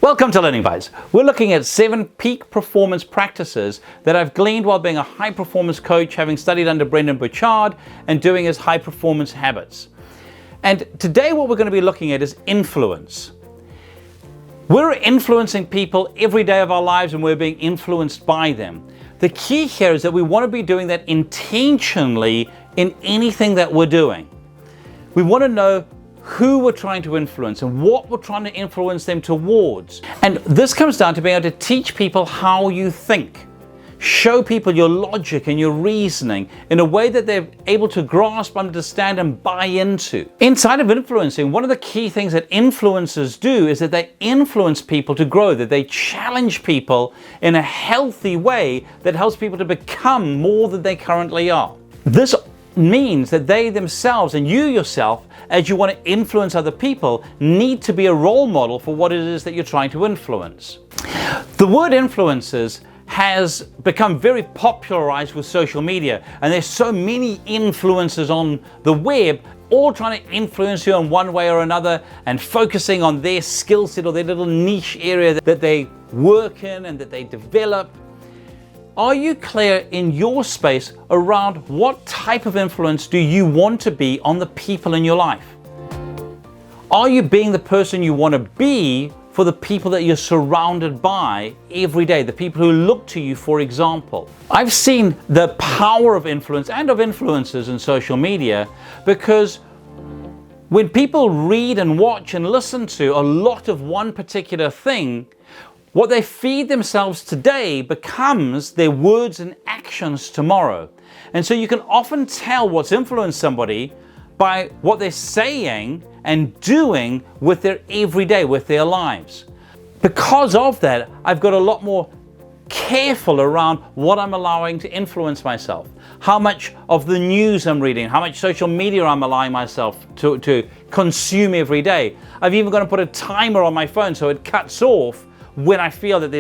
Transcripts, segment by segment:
Welcome to Learning Bites. We're looking at 7 peak performance practices that I've gleaned while being a high performance coach, having studied under Brendan Burchard and doing his high performance habits. And today what we're going to be looking at is influence. We're influencing people every day of our lives and we're being influenced by them. The key here is that we want to be doing that intentionally in anything that we're doing. We want to know who we're trying to influence and what we're trying to influence them towards. And this comes down to being able to teach people how you think. Show people your logic and your reasoning in a way that they're able to grasp, understand, and buy into. Inside of influencing, one of the key things that influencers do is that they influence people to grow, that they challenge people in a healthy way that helps people to become more than they currently are. This means that they themselves and you yourself, as you want to influence other people, need to be a role model for what it is that you're trying to influence. The word influencers has become very popularized with social media, and there's so many influencers on the web all trying to influence you in one way or another and focusing on their skill set or their little niche area that they work in and that they develop. Are you clear in your space around what type of influence do you want to be on the people in your life? Are you being the person you want to be for the people that you're surrounded by every day, the people who look to you, for example? I've seen the power of influence and of influencers in social media, because when people read and watch and listen to a lot of one particular thing, what they feed themselves today becomes their words and actions tomorrow. And so you can often tell what's influenced somebody by what they're saying and doing with their everyday, with their lives. Because of that, I've got a lot more careful around what I'm allowing to influence myself, how much of the news I'm reading, how much social media I'm allowing myself to consume every day. I've even got to put a timer on my phone so it cuts off when I feel that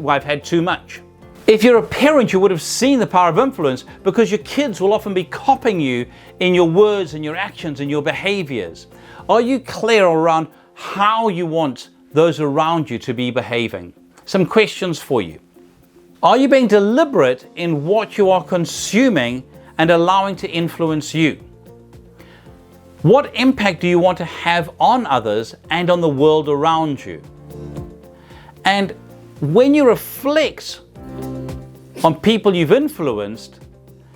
I've had too much. If you're a parent, you would have seen the power of influence, because your kids will often be copying you in your words and your actions and your behaviors. Are you clear around how you want those around you to be behaving? Some questions for you. Are you being deliberate in what you are consuming and allowing to influence you? What impact do you want to have on others and on the world around you? And when you reflect on people you've influenced,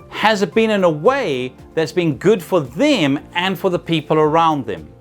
has it been in a way that's been good for them and for the people around them?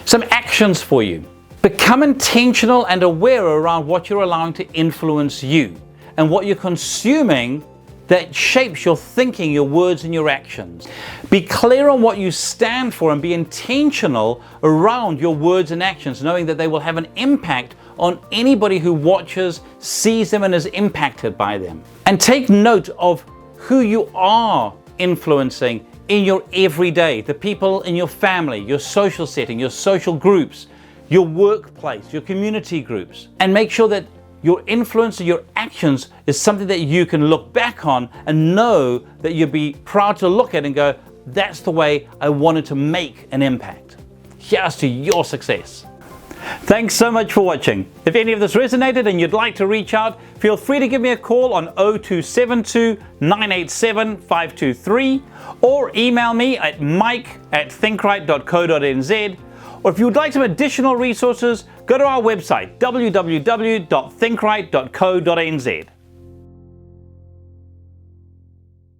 Some actions for you. Become intentional and aware around what you're allowing to influence you and what you're consuming that shapes your thinking, your words, and your actions. Be clear on what you stand for and be intentional around your words and actions, knowing that they will have an impact on anybody who watches, sees them, and is impacted by them. And take note of who you are influencing in your everyday, the people in your family, your social setting, your social groups, your workplace, your community groups. And make sure that your influence and your actions is something that you can look back on and know that you'll be proud to look at and go, that's the way I wanted to make an impact. Here's to your success. Thanks so much for watching. If any of this resonated and you'd like to reach out, feel free to give me a call on 0272 987 523 or email me at mike@thinkright.co.nz. Or if you would like some additional resources, go to our website www.thinkright.co.nz.